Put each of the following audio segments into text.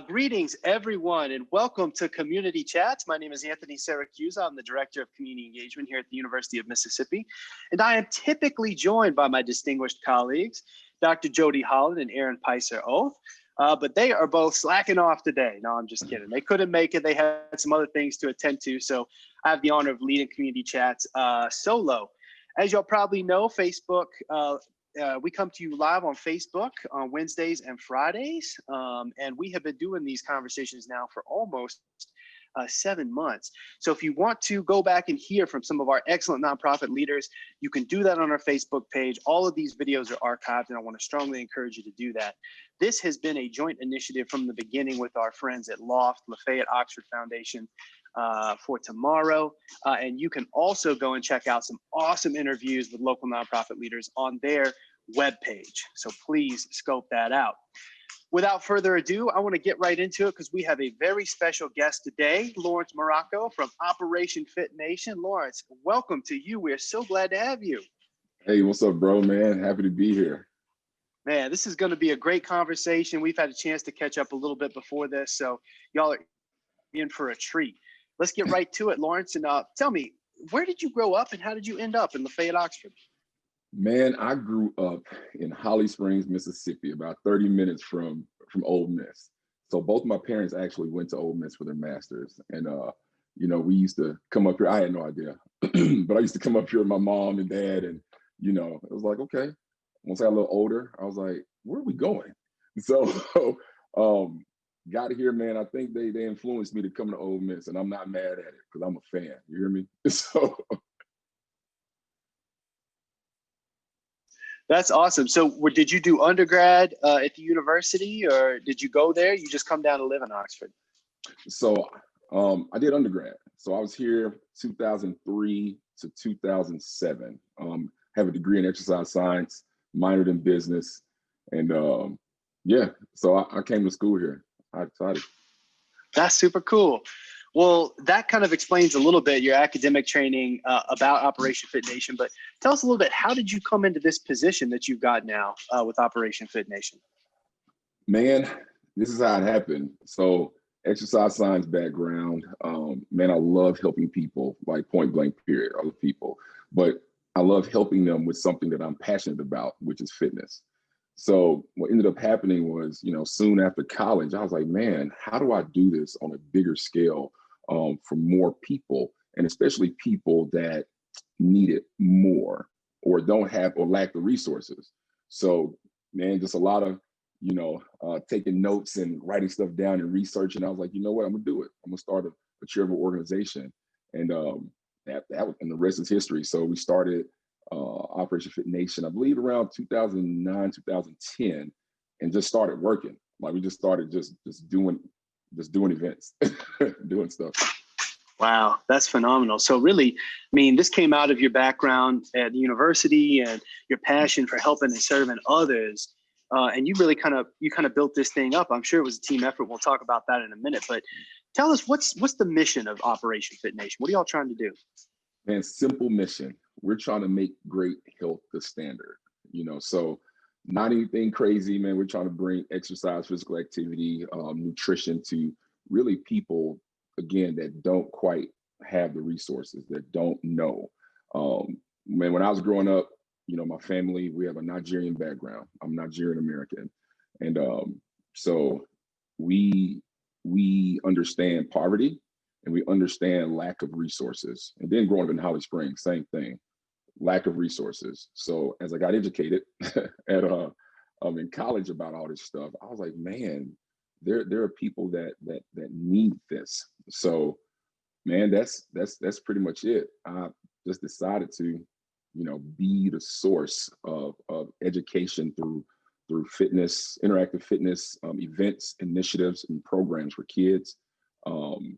Greetings, everyone, and welcome to Community Chats. My name is Anthony Syracuse. I'm the Director of Community Engagement here at the University of Mississippi, and I am typically joined by my distinguished colleagues, Dr. Jody Holland and Aaron Picer-Oath, but they are both slacking off today. No, I'm just kidding. They couldn't make it. They had some other things to attend to, so I have the honor of leading Community Chats solo. As y'all probably know, Facebook we come to you live on Facebook on Wednesdays and Fridays, and we have been doing these conversations now for almost 7 months. So if you want to go back and hear from some of our excellent nonprofit leaders, you can do that on our Facebook page. All of these videos are archived, and I want to strongly encourage you to do that. This has been a joint initiative from the beginning with our friends at Loft, Lafayette Oxford Foundation, for tomorrow. And you can also go and check out some awesome interviews with local nonprofit leaders on their webpage. So please scope that out. Without further ado, I want to get right into it because we have a very special guest today, Lawrence Muruako from Operation FitNation. Lawrence, welcome to you. We're so glad to have you. Hey, what's up, bro, man? Happy to be here. Man, this is going to be a great conversation. We've had a chance to catch up a little bit before this, so y'all are in for a treat. Let's get right to it, Lawrence, and tell me, where did you grow up and how did you end up in Lafayette, Oxford? Man, I grew up in Holly Springs, Mississippi, about 30 minutes from Ole Miss. So both my parents actually went to Ole Miss for their masters. And, we used to come up here. I had no idea, but I used to come up here with my mom and dad. And, it was like, okay. Once I got a little older, I was like, where are we going? So got here, man. I think they influenced me to come to Ole Miss, and I'm not mad at it because I'm a fan. You hear me? So that's awesome. So did you do undergrad at the university, or did you go there? You just come down to live in Oxford? So I did undergrad. So I was here 2003 to 2007. Have a degree in exercise science, minored in business. And so I came to school here. I'm excited. That's super cool. Well, that kind of explains a little bit your academic training about Operation FitNation, but tell us a little bit, how did you come into this position that you've got now with Operation FitNation? Man, this is how it happened. So exercise science background, man, I love helping people, like point blank period. I love people, but I love helping them with something that I'm passionate about, which is fitness. So what ended up happening was, soon after college, I was like, man, how do I do this on a bigger scale for more people, and especially people that need it more or don't have or lack the resources. So, man, just a lot of, taking notes and writing stuff down and researching. I was like, you know what, I'm gonna do it. I'm gonna start a charitable organization. And and the rest is history. So we started Operation FitNation, I believe around 2009, 2010, and just started working. Like we just started just doing events, doing stuff. Wow, that's phenomenal. So really, I mean, this came out of your background at the university and your passion for helping and serving others. And you really kind of built this thing up. I'm sure it was a team effort. We'll talk about that in a minute, but tell us what's the mission of Operation FitNation? What are y'all trying to do? Man, simple mission. We're trying to make great health the standard, so not anything crazy, man. We're trying to bring exercise, physical activity, nutrition to really people, again, that don't quite have the resources, that don't know. Man, when I was growing up, my family, we have a Nigerian background. I'm Nigerian American. And so we understand poverty and we understand lack of resources. And then growing up in Holly Springs, same thing, lack of resources. So as I got educated at in college about all this stuff, I was like, man, there are people that need this. So, man, that's pretty much it. I just decided to, be the source of education through fitness, interactive fitness events, initiatives, and programs for kids. And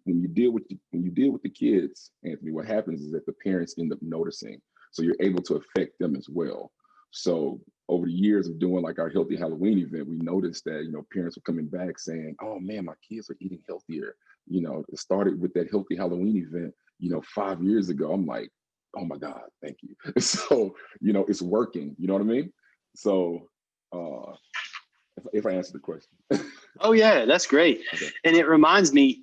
when you deal with the kids, Anthony, what happens is that the parents end up noticing, so you're able to affect them as well. So over the years of doing like our Healthy Halloween event, we noticed that parents were coming back saying, "Oh man, my kids are eating healthier." It started with that Healthy Halloween event, 5 years ago. I'm like, oh my God, thank you. So it's working. You know what I mean? So if I answer the question. Oh yeah, that's great. Okay. And it reminds me,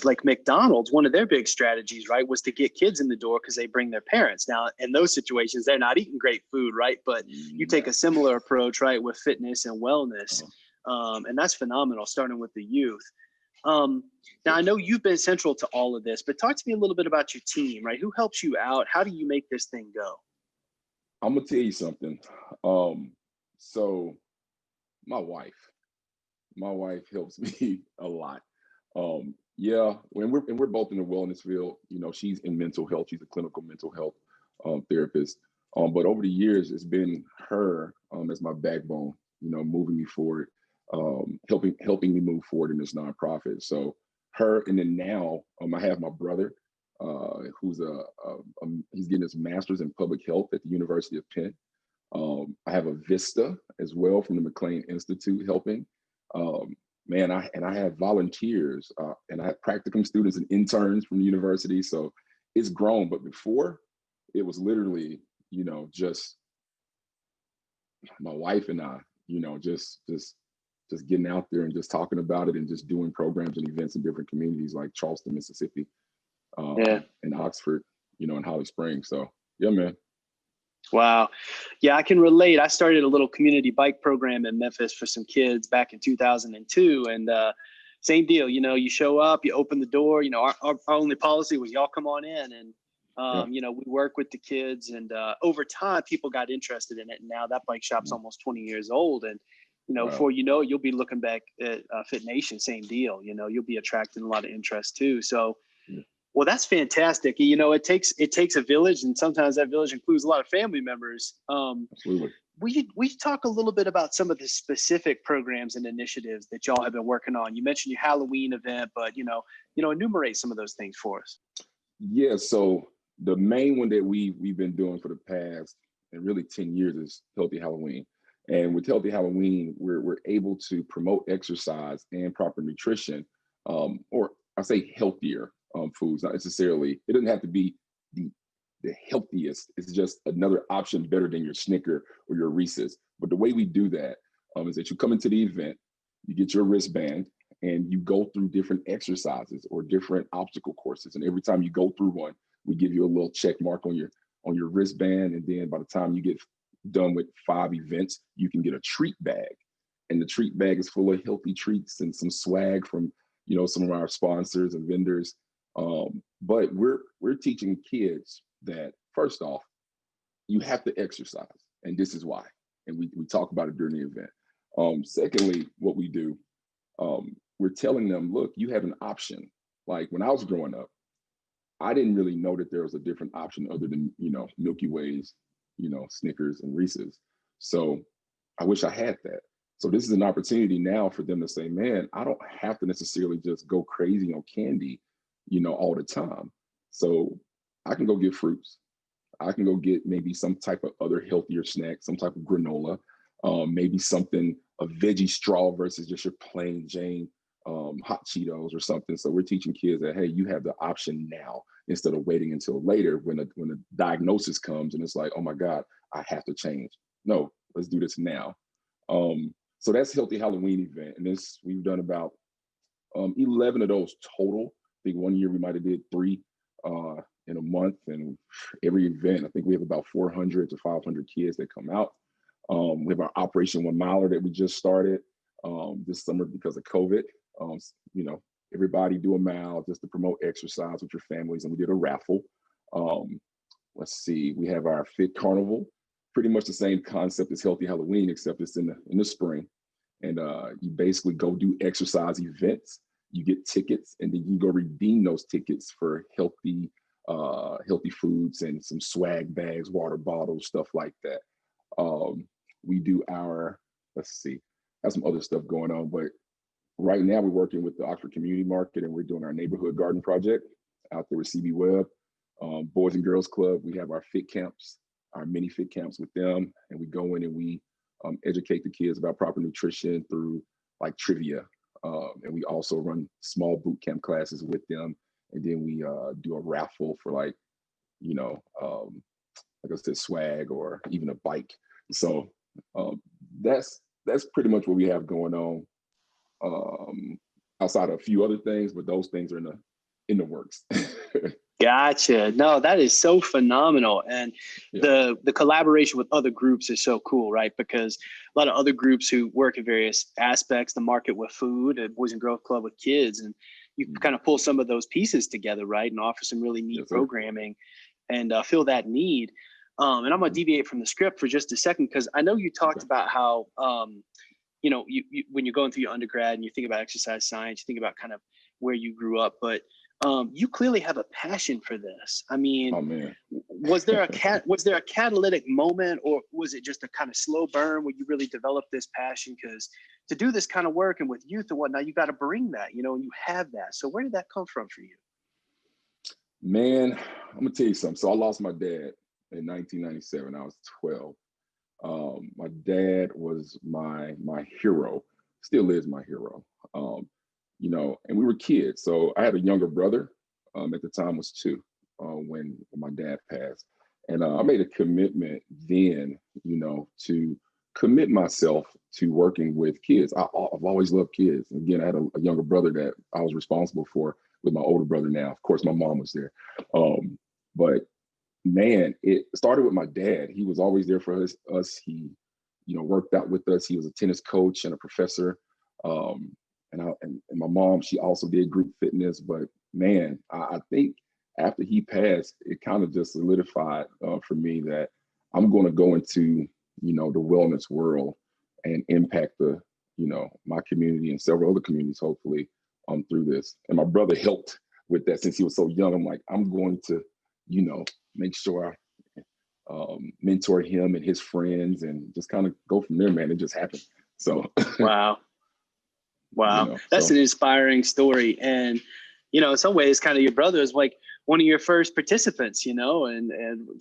like McDonald's, one of their big strategies, right, was to get kids in the door because they bring their parents. Now, in those situations, they're not eating great food, right? But you take Yeah. a similar approach, right, with fitness and wellness. Uh, And that's phenomenal, starting with the youth. Um, Now, I know you've been central to all of this, but talk to me a little bit about your team, right? Who helps you out? How do you make this thing go? I'm gonna tell you something. Um, so my wife, my wife helps me a lot. Yeah, we're both in the wellness field. You know, she's in mental health. She's a clinical mental health therapist. But over the years, it's been her as my backbone. You know, moving me forward, helping me move forward in this nonprofit. So her, and then now I have my brother, who's he's getting his master's in public health at the University of Penn. I have a Vista as well from the McLean Institute helping. Um, Man, I have volunteers and I have practicum students and interns from the university. So it's grown, but before it was literally, just my wife and I, just getting out there and just talking about it and just doing programs and events in different communities like Charleston, Mississippi, Yeah. and Oxford, and Holly Springs. So yeah, man. Wow. Yeah, I can relate. I started a little community bike program in Memphis for some kids back in 2002. And same deal, you show up, you open the door, our only policy was y'all come on in. And, Yeah. we work with the kids. And over time, people got interested in it. And now that bike shop's almost 20 years old. And, Wow. before you know it, you'll be looking back at FitNation, same deal. You'll be attracting a lot of interest too. So, Yeah. well, that's fantastic. It takes a village, and sometimes that village includes a lot of family members. Absolutely. We talk a little bit about some of the specific programs and initiatives that y'all have been working on. You mentioned your Halloween event, but enumerate some of those things for us. Yeah, so the main one that we've been doing for the past and really 10 years is Healthy Halloween. And with Healthy Halloween, we're able to promote exercise and proper nutrition, or I say healthier foods, not necessarily. It doesn't have to be the the healthiest. It's just another option better than your Snicker or your Reese's. But the way we do that is that you come into the event, you get your wristband, and you go through different exercises or different obstacle courses. And every time you go through one, we give you a little check mark on your wristband. And then by the time you get done with 5 events, you can get a treat bag. And the treat bag is full of healthy treats and some swag from some of our sponsors and vendors. But we're teaching kids that first off, you have to exercise, and this is why. And we talk about it during the event. Secondly, what we do, we're telling them, look, you have an option. Like when I was growing up, I didn't really know that there was a different option other than, Milky Ways, Snickers and Reese's. So I wish I had that. So this is an opportunity now for them to say, man, I don't have to necessarily just go crazy on candy, all the time. So I can go get fruits. I can go get maybe some type of other healthier snack, some type of granola, maybe something, a veggie straw versus just your plain Jane hot Cheetos or something. So we're teaching kids that, hey, you have the option now instead of waiting until later when a diagnosis comes and it's like, oh my God, I have to change. No, let's do this now. So that's Healthy Halloween event. And we've done about 11 of those total. I think one year we might have did 3 in a month, and every event, I think we have about 400 to 500 kids that come out. We have our Operation 1 Miler that we just started this summer because of COVID. Everybody do a mile just to promote exercise with your families, and we did a raffle. Let's see, we have our Fit Carnival, pretty much the same concept as Healthy Halloween, except it's in the spring. And you basically go do exercise events. You get tickets, and then you go redeem those tickets for healthy foods and some swag bags, water bottles, stuff like that. We do let's see, have some other stuff going on, but right now we're working with the Oxford Community Market, and we're doing our neighborhood garden project out there with CB Webb, Boys and Girls Club. We have our fit camps, our mini fit camps with them, and we go in and we educate the kids about proper nutrition through like trivia. And we also run small boot camp classes with them. And then we do a raffle for like I said, swag or even a bike. So that's pretty much what we have going on. outside of a few other things, but those things are in the works. Gotcha. No, that is so phenomenal. And Yeah. the collaboration with other groups is so cool, right? Because a lot of other groups who work in various aspects, the market with food, and Boys and Girls Club with kids, and you kind of pull some of those pieces together, right? And offer some really neat Yes, sir. programming and fill that need. And I'm going to deviate from the script for just a second, because I know you talked about how, you know, you when you're going through your undergrad and you think about exercise science, you think about kind of where you grew up, but you clearly have a passion for this. I mean, Oh man. was there a catalytic moment, or was it just a kind of slow burn where you really developed this passion? Because to do this kind of work and with youth and whatnot, you got to bring that, you know, and you have that. So where did that come from for you? Man, I'm gonna tell you something. So I lost my dad in 1997. I was 12. My dad was my hero, still is my hero. You know, and we were kids. So I had a younger brother. At the time was 2 when my dad passed, and I made a commitment then, you know, to commit myself to working with kids. I've always loved kids. Again, I had a younger brother that I was responsible for with my older brother now. Of course, my mom was there. But man, it started with my dad. He was always there for us. He, you know, worked out with us. He was a tennis coach and a professor. And my mom, she also did group fitness. But man, I think after he passed, it kind of just solidified for me that I'm going to go into, you know, the wellness world and impact the, you know, my community and several other communities, hopefully, through this. And my brother helped with that since he was so young. I'm like, I'm going to, you know, make sure I mentor him and his friends and just kind of go from there, man. It just happened. So, Wow. you Wow. know, That's so an inspiring story. And, you know, in some ways, kind of your brother is like one of your first participants, you know, and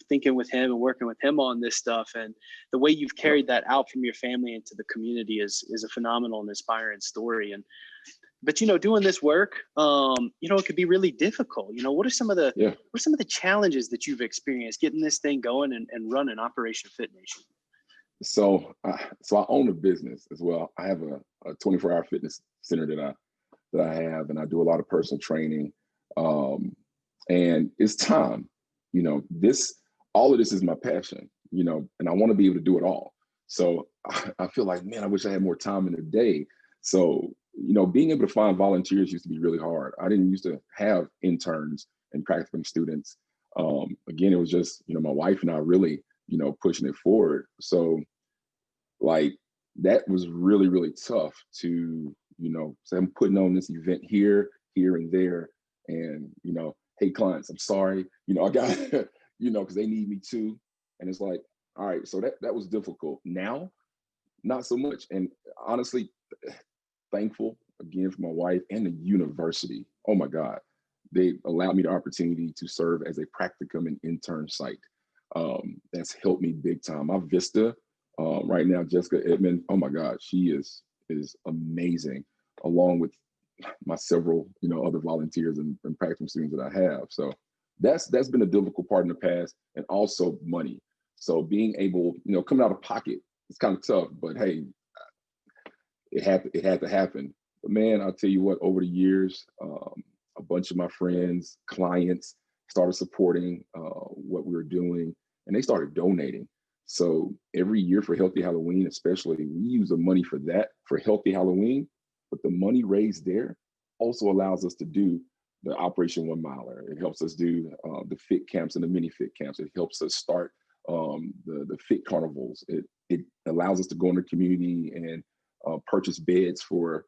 thinking with him and working with him on this stuff. And the way you've yep. carried that out from your family into the community is a phenomenal and inspiring story. And, but, you know, doing this work, you know, it could be really difficult. You know, what are some of the challenges that you've experienced getting this thing going and running Operation FitNation? So I own a business as well. I have a 24-hour fitness center that I have, and I do a lot of personal training. And it's time, you know, all of this is my passion, you know, and I want to be able to do it all. So I feel like, man, I wish I had more time in the day. So, you know, being able to find volunteers used to be really hard. I didn't used to have interns and practicum students. Again, it was just, you know, my wife and I really, you know, pushing it forward. So like that was really, really tough to, you know, say I'm putting on this event here, and there. And, you know, hey clients, I'm sorry, you know, I got, you know, because they need me too. And it's like, all right, so that was difficult. Now, not so much. And honestly, thankful again for my wife and the university. Oh my God. They allowed me the opportunity to serve as a practicum and intern site. That's helped me big time. My Vista, right now, Jessica Edmond, oh my God, she is amazing, along with my several, you know, other volunteers and practicum students that I have. So that's been a difficult part in the past, and also money. So being able, you know, coming out of pocket, it's kind of tough, but hey, it had to happen. But man, I'll tell you what, over the years, a bunch of my friends, clients started supporting what we were doing, and they started donating. So every year for Healthy Halloween, especially, we use the money for that, for Healthy Halloween, but the money raised there also allows us to do the Operation 1 Miler. It helps us do the fit camps and the mini fit camps. It helps us start the fit carnivals. It allows us to go in the community and purchase beds for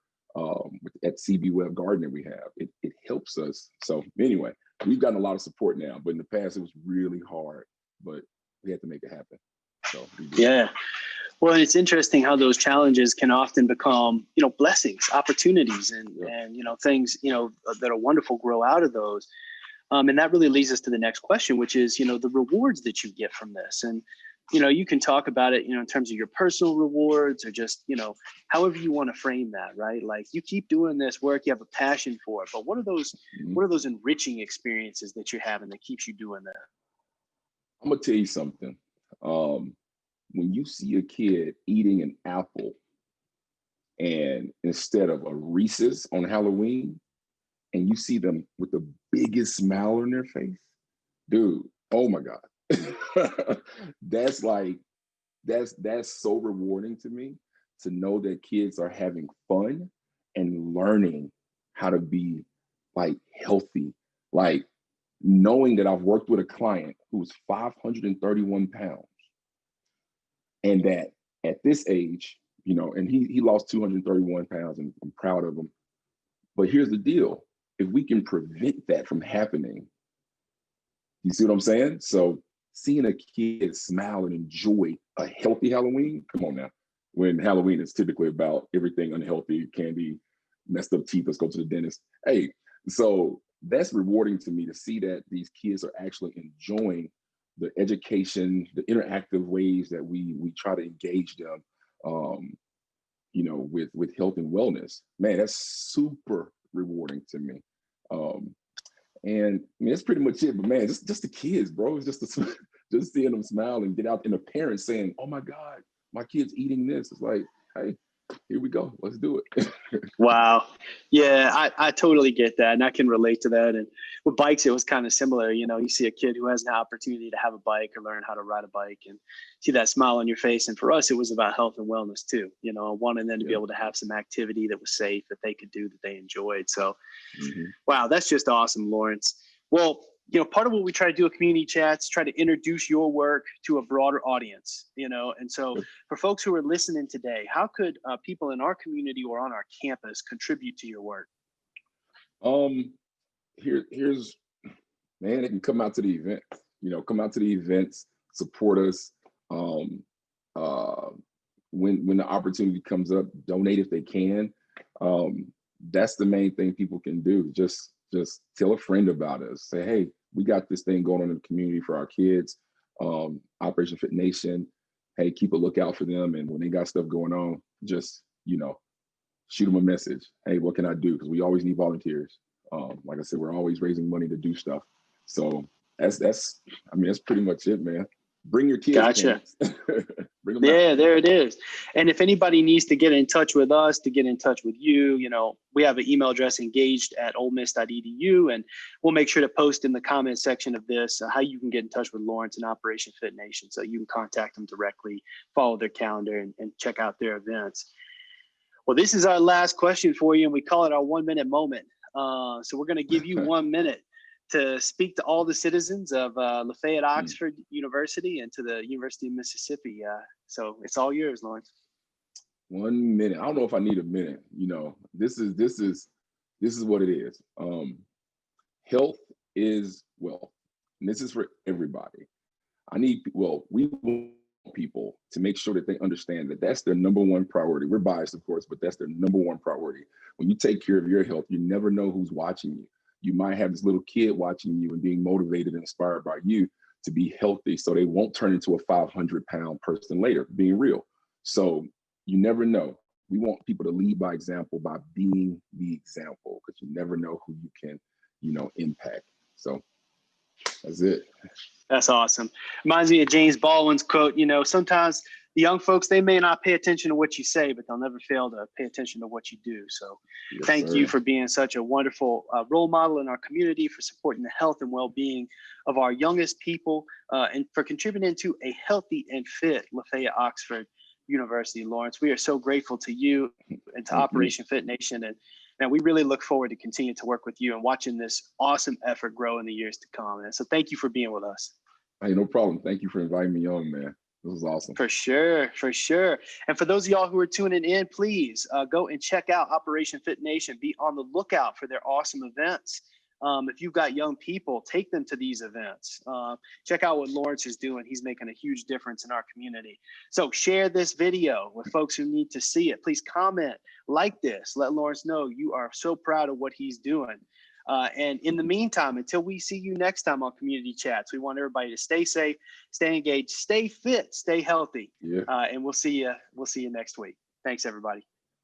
at CB Web Garden that we have. It helps us. So anyway, we've gotten a lot of support now, but in the past it was really hard, but we had to make it happen. So yeah. Well, it's interesting how those challenges can often become, you know, blessings, opportunities, and you know, things, you know, that are wonderful grow out of those. And that really leads us to the next question, which is, you know, the rewards that you get from this. And, you know, you can talk about it, you know, in terms of your personal rewards, or just, you know, however you want to frame that, right? Like, you keep doing this work, you have a passion for it, but what are those enriching experiences that you're having that keeps you doing that? I'm gonna tell you something. When you see a kid eating an apple And instead of a Reese's on Halloween, and you see them with the biggest smile on their face, dude, oh my God. That's like, that's so rewarding to me, to know that kids are having fun and learning how to be like healthy. Like knowing that I've worked with a client who's 531 pounds, and that at this age, you know, and he lost 231 pounds, and I'm proud of him. But here's the deal: if we can prevent that from happening, you see what I'm saying? So seeing a kid smile and enjoy a healthy Halloween, come on now. When Halloween is typically about everything unhealthy, candy, messed up teeth, let's go to the dentist. Hey, so that's rewarding to me, to see that these kids are actually enjoying the education, the interactive ways that we try to engage them, you know, with health and wellness. Man, that's super rewarding to me. And I mean, that's pretty much it. But man, just the kids, bro. It's just just seeing them smile and get out, and the parents saying, "Oh my God, my kid's eating this." It's like, hey, here we go. Let's do it. Wow. Yeah, I totally get that. And I can relate to that. And with bikes, it was kind of similar. You know, you see a kid who has an opportunity to have a bike or learn how to ride a bike and see that smile on your face. And for us, it was about health and wellness too. You know, wanting them to be able to have some activity that was safe, that they could do, that they enjoyed. So, wow, that's just awesome, Lawrence. Well, you know, part of what we try to do at Community Chats, try to introduce your work to a broader audience, you know, and so for folks who are listening today, how could people in our community or on our campus contribute to your work? Here's, man, they can come out to the event, you know, come out to the events, support us. When the opportunity comes up, donate if they can. That's the main thing people can do. Just tell a friend about us. Say, hey, we got this thing going on in the community for our kids. Operation FitNation. Hey, keep a lookout for them. And when they got stuff going on, just, you know, shoot them a message. Hey, what can I do? Because we always need volunteers. Like I said, we're always raising money to do stuff. So that's I mean, that's pretty much it, man. Bring your kids. Gotcha. Bring them Yeah, out. there it is. And if anybody needs to get in touch with us, to get in touch with you, you know, we have an email address, engaged@olemiss.edu, and we'll make sure to post in the comment section of this how you can get in touch with Lawrence and Operation FitNation, so you can contact them directly, follow their calendar, and check out their events. Well, this is our last question for you, and we call it our 1 minute moment. So we're going to give you 1 minute to speak to all the citizens of Lafayette Oxford University and to the University of Mississippi. So it's all yours, Lawrence. 1 minute. I don't know if I need a minute. You know, this is what it is. Health is wealth, and this is for everybody. We want people to make sure that they understand that that's their number one priority. We're biased, of course, but that's their number one priority. When you take care of your health, you never know who's watching you. You might have this little kid watching you and being motivated and inspired by you to be healthy, so they won't turn into a 500-pound person later, being real. So you never know. We want people to lead by example, by being the example, because you never know who you can, you know, impact. So that's it. That's awesome. Reminds me of James Baldwin's quote, you know, sometimes the young folks, they may not pay attention to what you say, but they'll never fail to pay attention to what you do. So thank you for being such a wonderful role model in our community, for supporting the health and well-being of our youngest people, and for contributing to a healthy and fit Lafayette Oxford University, Lawrence. We are so grateful to you and to Operation FitNation, and we really look forward to continue to work with you and watching this awesome effort grow in the years to come. And so thank you for being with us. Hey, no problem. Thank you for inviting me on, man. This was awesome. For sure, for sure. And for those of y'all who are tuning in, please go and check out Operation FitNation. Be on the lookout for their awesome events. If you've got young people, take them to these events. Check out what Lawrence is doing. He's making a huge difference in our community. So share this video with folks who need to see it. Please comment, like this. Let Lawrence know you are so proud of what he's doing. And in the meantime, until we see you next time on Community Chats, we want everybody to stay safe, stay engaged, stay fit, stay healthy. And we'll see you next week. Thanks, everybody.